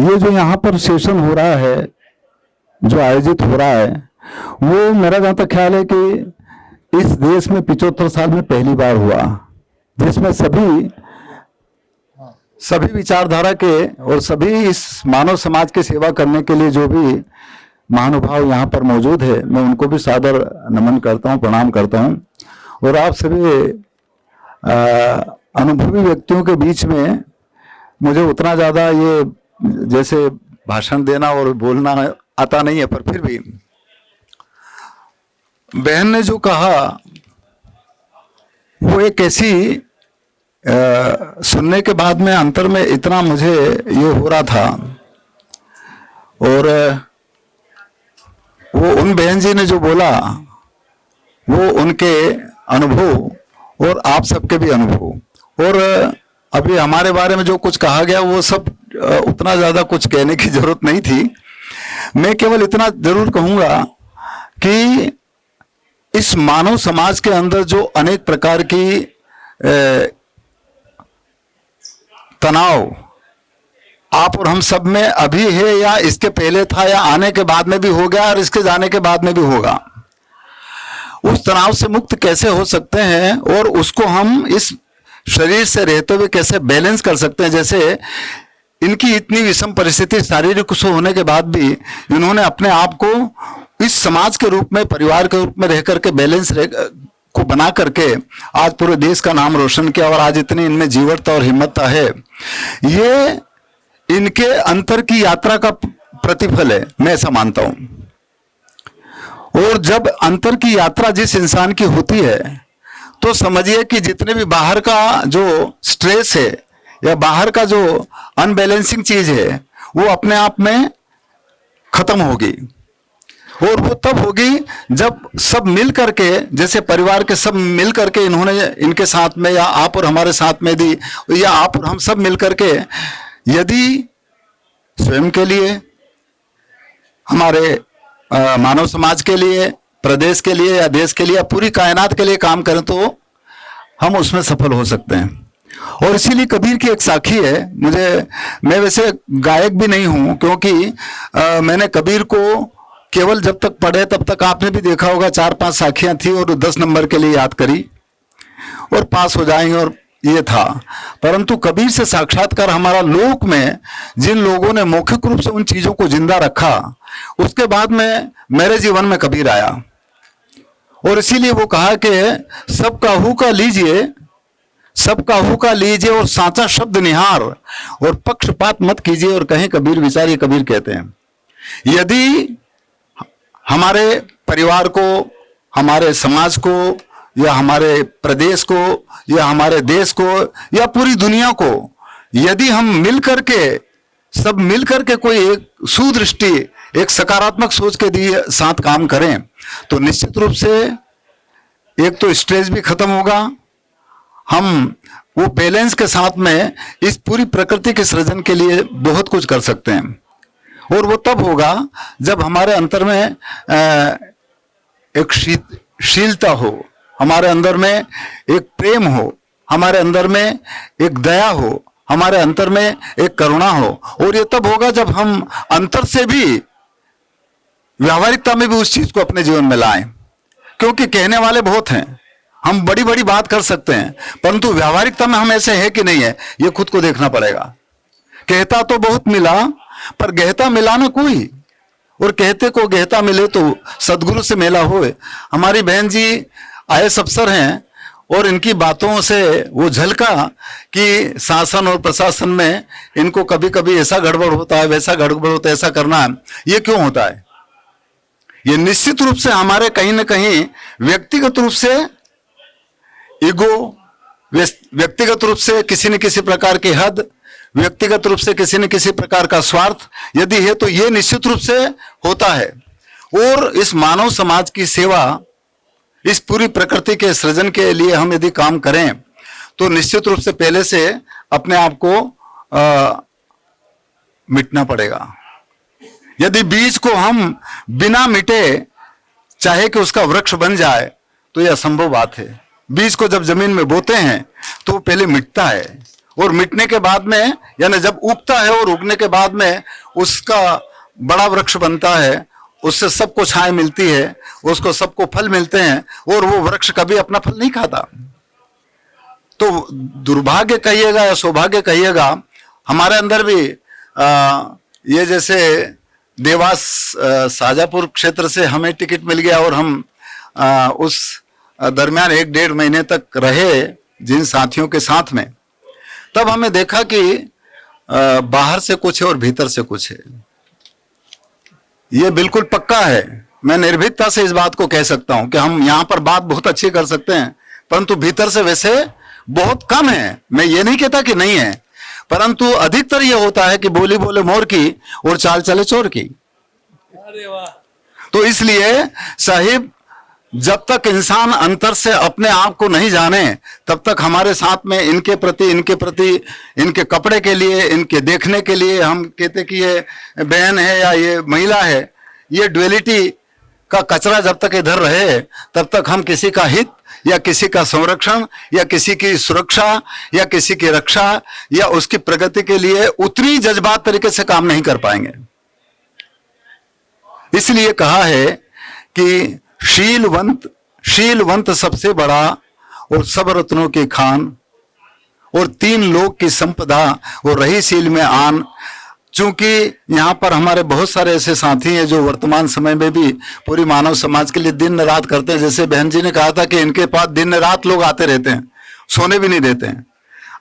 ये जो यहाँ पर सेशन हो रहा है, जो आयोजित हो रहा है, वो मेरा जहां तक ख्याल है कि इस देश में 75 साल में पहली बार हुआ, जिसमें सभी विचारधारा के और सभी इस मानव समाज की सेवा करने के लिए जो भी महानुभाव यहाँ पर मौजूद है, मैं उनको भी सादर नमन करता हूँ, प्रणाम करता हूँ। और आप सभी अनुभवी व्यक्तियों के बीच में मुझे उतना ज़्यादा ये जैसे भाषण देना और बोलना आता नहीं है, पर फिर भी बहन ने जो कहा वो एक ऐसी सुनने के बाद में अंतर में इतना मुझे ये हो रहा था, और वो उन बहन जी ने जो बोला वो उनके अनुभव और आप सबके भी अनुभव, और अभी हमारे बारे में जो कुछ कहा गया वो सब उतना ज़्यादा कुछ कहने की जरूरत नहीं थी। मैं केवल इतना जरूर कहूँगा कि इस मानव समाज के अंदर जो अनेक प्रकार की तनाव आप और हम सब में अभी है, या इसके पहले था, या आने के बाद में भी हो गया और इसके जाने के बाद में भी होगा, उस तनाव से मुक्त कैसे हो सकते हैं और उसको हम इस शरीर से रहते हुए कैसे बैलेंस कर सकते हैं। जैसे इनकी इतनी विषम परिस्थिति शारीरिक से होने के बाद भी इन्होंने अपने आप को इस समाज के रूप में, परिवार के रूप में रह करके बैलेंस को बना करके आज पूरे देश का नाम रोशन किया, और आज इतनी इनमें जीवटता और हिम्मतता है। ये इनके अंतर की यात्रा का प्रतिफल है, मैं ऐसा मानता हूं। और जब अंतर की यात्रा जिस इंसान की होती है तो समझिए कि जितने भी बाहर का जो स्ट्रेस है या बाहर का जो अनबैलेंसिंग चीज है वो अपने आप में खत्म होगी। और वो तब होगी जब सब मिल करके, जैसे परिवार के सब मिल करके इन्होंने इनके साथ में, या आप और हमारे साथ में भी, या आप और हम सब मिल करके यदि स्वयं के लिए, हमारे मानव समाज के लिए, प्रदेश के लिए या देश के लिए या पूरी कायनात के लिए काम करें तो हम उसमें सफल हो सकते हैं। और इसीलिए कबीर की एक साखी है, मैं वैसे गायक भी नहीं हूं, क्योंकि मैंने कबीर को केवल जब तक पढ़े तब तक आपने भी देखा होगा 4-5 साखियां थी और 10 नंबर के लिए याद करी और पास हो जाएंगे और ये था। परंतु कबीर से साक्षात्कार हमारा लोक में जिन लोगों ने मौखिक रूप से उन चीजों को जिंदा रखा, उसके बाद में मेरे जीवन में कबीर आया। और इसीलिए वो कहा कि सब काहू का लीजिए, सब काहू का लीजिए और सांचा शब्द निहार, और पक्षपात मत कीजिए और कहें कबीर विचारिए। कबीर कहते हैं यदि हमारे परिवार को, हमारे समाज को, या हमारे प्रदेश को, या हमारे देश को, या पूरी दुनिया को, यदि हम मिल करके, सब मिल करके कोई एक सुदृष्टि, एक सकारात्मक सोच के दिए साथ काम करें तो निश्चित रूप से एक तो स्ट्रेस भी खत्म होगा, हम वो बैलेंस के साथ में इस पूरी प्रकृति के सृजन के लिए बहुत कुछ कर सकते हैं। और वो तब होगा जब हमारे अंतर में एक शीलता हो, हमारे अंदर में एक प्रेम हो, हमारे अंदर में एक दया हो, हमारे अंतर में एक करुणा हो। और ये तब होगा जब हम अंतर से भी व्यावहारिकता में भी उस चीज को अपने जीवन में लाएं। क्योंकि कहने वाले बहुत हैं, हम बड़ी बड़ी बात कर सकते हैं, परंतु व्यावहारिकता में हम ऐसे है कि नहीं है, ये खुद को देखना पड़ेगा। कहता तो बहुत मिला पर गहता मिला ना कोई, और कहते को गहता मिले तो सदगुरु से मेला होए। हमारी बहन जी आईएएस अफसर हैं और इनकी बातों से वो झलका कि शासन और प्रशासन में इनको कभी कभी ऐसा गड़बड़ होता है, वैसा गड़बड़ होता है, ऐसा करना है। ये क्यों होता है? ये निश्चित रूप से हमारे कहीं ना कहीं व्यक्तिगत रूप से ईगो, व्यक्तिगत रूप से किसी न किसी प्रकार की हद, व्यक्तिगत रूप से किसी न किसी प्रकार का स्वार्थ यदि है तो ये निश्चित रूप से होता है। और इस मानव समाज की सेवा, इस पूरी प्रकृति के सृजन के लिए हम यदि काम करें तो निश्चित रूप से पहले से अपने आप को मिटना पड़ेगा। यदि बीज को हम बिना मिटे चाहे कि उसका वृक्ष बन जाए तो यह असंभव बात है। बीज को जब जमीन में बोते हैं तो वो पहले मिटता है और मिटने के बाद में, यानी जब उगता है और उगने के बाद में उसका बड़ा वृक्ष बनता है, उससे सबको छाया मिलती है, उसको सबको फल मिलते हैं, और वो वृक्ष कभी अपना फल नहीं खाता। तो दुर्भाग्य कहिएगा या सौभाग्य कहिएगा, हमारे अंदर भी ये जैसे देवास शाजापुर क्षेत्र से हमें टिकट मिल गया और हम उस दरमियान 1-1.5 महीने तक रहे जिन साथियों के साथ में, तब हमें देखा कि बाहर से कुछ है और भीतर से कुछ है। ये बिल्कुल पक्का है, मैं निर्भीकता से इस बात को कह सकता हूं कि हम यहां पर बात बहुत अच्छी कर सकते हैं, परंतु भीतर से वैसे बहुत कम है। मैं ये नहीं कहता कि नहीं है, परंतु अधिकतर ये होता है कि बोली बोले मोर की और चाल चले चोर की। अरे वाह। तो इसलिए साहिब, जब तक इंसान अंतर से अपने आप को नहीं जाने, तब तक हमारे साथ में इनके प्रति इनके कपड़े के लिए, इनके देखने के लिए हम कहते कि ये बहन है या ये महिला है, ये ड्युअलिटी का कचरा जब तक इधर रहे, तब तक हम किसी का हित या किसी का संरक्षण या किसी की सुरक्षा या किसी की रक्षा या उसकी प्रगति के लिए उतनी जज्बात तरीके से काम नहीं कर पाएंगे। इसलिए कहा है कि शीलवंत सबसे बड़ा और सब रत्नों की खान, और 3 लोक की संपदा और रही शील में आन। चूंकि यहाँ पर हमारे बहुत सारे ऐसे साथी हैं जो वर्तमान समय में भी पूरी मानव समाज के लिए दिन रात करते हैं। जैसे बहन जी ने कहा था कि इनके पास दिन रात लोग आते रहते हैं, सोने भी नहीं देते हैं।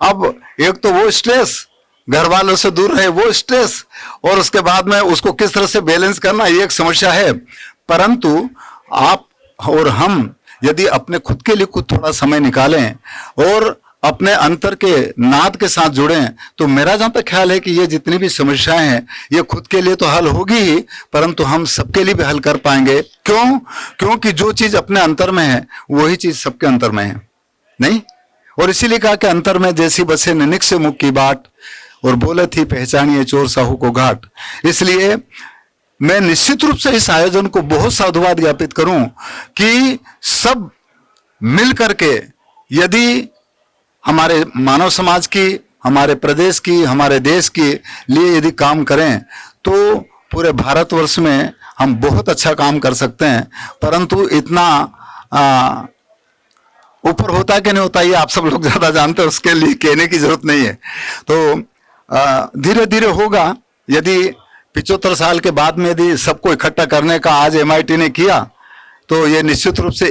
अब एक तो वो स्ट्रेस, घर वालों से दूर रहे वो स्ट्रेस, और उसके बाद में उसको किस तरह से बैलेंस करना, ये एक समस्या है। परंतु आप और हम यदि अपने खुद के लिए कुछ थोड़ा समय निकालें और अपने अंतर के नाद के साथ जुड़ें, तो मेरा जहां तक ख्याल है कि ये जितनी भी समस्याएं हैं ये खुद के लिए तो हल होगी ही, परंतु हम सबके लिए भी हल कर पाएंगे। क्यों? क्योंकि जो चीज अपने अंतर में है वही चीज सबके अंतर में है, नहीं? और इसीलिए कहा कि अंतर में जैसी बसे निनिक से मुख की बाट, और बोले थी पहचानिए चोर साहू को घाट। इसलिए मैं निश्चित रूप से इस आयोजन को बहुत साधुवाद ज्ञापित करूं कि सब मिल करके यदि हमारे मानव समाज की, हमारे प्रदेश की, हमारे देश के लिए यदि काम करें तो पूरे भारतवर्ष में हम बहुत अच्छा काम कर सकते हैं। परंतु इतना ऊपर होता है कि नहीं होता, ये आप सब लोग ज्यादा जानते हैं, उसके लिए कहने की जरूरत नहीं है। तो धीरे धीरे होगा। यदि 75 साल के बाद में यदि सबको इकट्ठा करने का आज MIT ने किया, तो ये निश्चित रूप से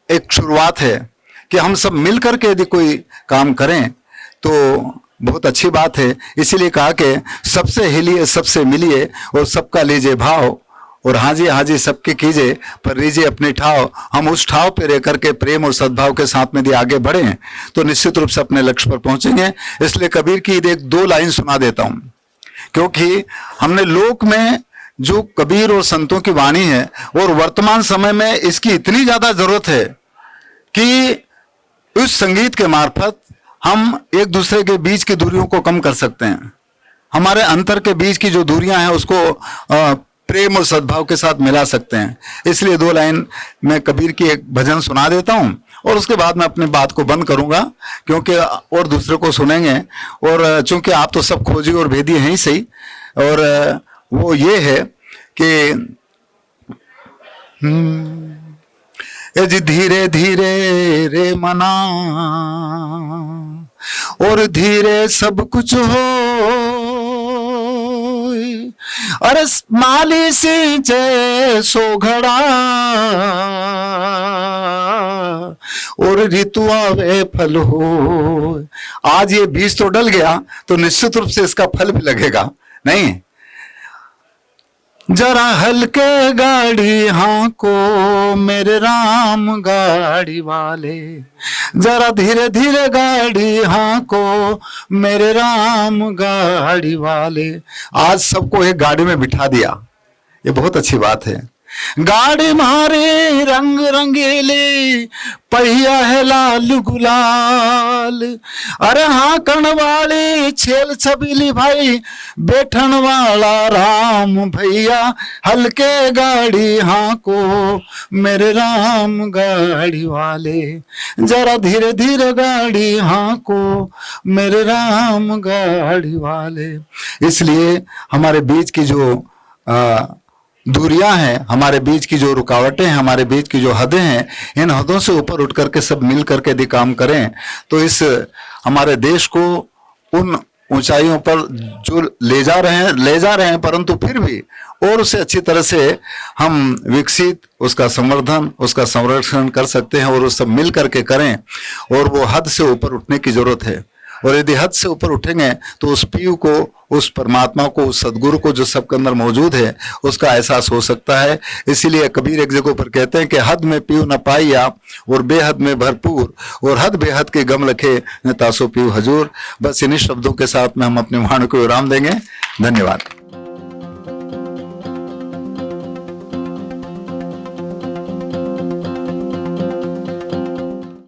एक शुरुआत है कि हम सब मिलकर के यदि कोई काम करें तो बहुत अच्छी बात है। इसीलिए कहा कि सबसे हिलिए, सबसे मिलिए और सबका लीजिए भाव, और हाजी हाजी सबके कीजिए पर लीजिए अपने ठाव। हम उस ठाव पे रह करके प्रेम और सद्भाव के साथ में यदि आगे बढ़ें तो निश्चित रूप से अपने लक्ष्य पर पहुंचेंगे। इसलिए कबीर की 1-2 लाइन सुना देता हूं, क्योंकि हमने लोक में जो कबीर और संतों की वाणी है और वर्तमान समय में इसकी इतनी ज्यादा जरूरत है कि उस संगीत के मार्फत हम एक दूसरे के बीच की दूरियों को कम कर सकते हैं। हमारे अंतर के बीच की जो दूरियां हैं उसको प्रेम और सद्भाव के साथ मिला सकते हैं। इसलिए 2 लाइन मैं कबीर की एक भजन सुना देता हूं और उसके बाद मैं अपनी बात को बंद करूंगा, क्योंकि और दूसरे को सुनेंगे। और चूंकि आप तो सब खोजी और भेदी हैं ही सही, और वो ये है कि जी धीरे धीरे रे मना और धीरे सब कुछ हो, अरे माली सिंचे सो घड़ा और ऋतु आवे फल हो। आज ये बीज तो डल गया तो निश्चित रूप से इसका फल भी लगेगा, नहीं? जरा हल्के गाड़ी हाँ को मेरे राम गाड़ी वाले, जरा धीरे धीरे गाड़ी हाँ को मेरे राम गाड़ी वाले। आज सबको एक गाड़ी में बिठा दिया, ये बहुत अच्छी बात है। गाड़ी मारे रंग रंगीले, पहिया है लाल गुलाल। अरे हाँ कण वाली छेल छबीली भाई, बैठन वाला राम भैया, हल्के गाड़ी हाँ को मेरे राम गाड़ी वाले, जरा धीरे धीरे गाड़ी हाँ को मेरे राम गाड़ी वाले। इसलिए हमारे बीच की जो दूरियां हैं, हमारे बीच की जो रुकावटें हैं, हमारे बीच की जो हदें हैं, इन हदों से ऊपर उठ करके सब मिल करके यदि काम करें तो इस हमारे देश को उन ऊंचाइयों पर जो ले जा रहे हैं परंतु फिर भी और उससे अच्छी तरह से हम विकसित, उसका संवर्धन, उसका संरक्षण कर सकते हैं। और वो सब मिल करके करें और वो हद से ऊपर उठने की जरूरत है। और यदि हद से ऊपर उठेंगे तो उस पीयू को, उस परमात्मा को, उस सदगुरु को जो सबके अंदर मौजूद है उसका एहसास हो सकता है। इसीलिए कबीर एक जगह पर कहते हैं कि हद में पीयू न पाइया और बेहद में भरपूर, और हद बेहद के गम लखे न तासो पीयू हजूर। बस इन्हीं शब्दों के साथ में हम अपने वाणी को विराम देंगे। धन्यवाद।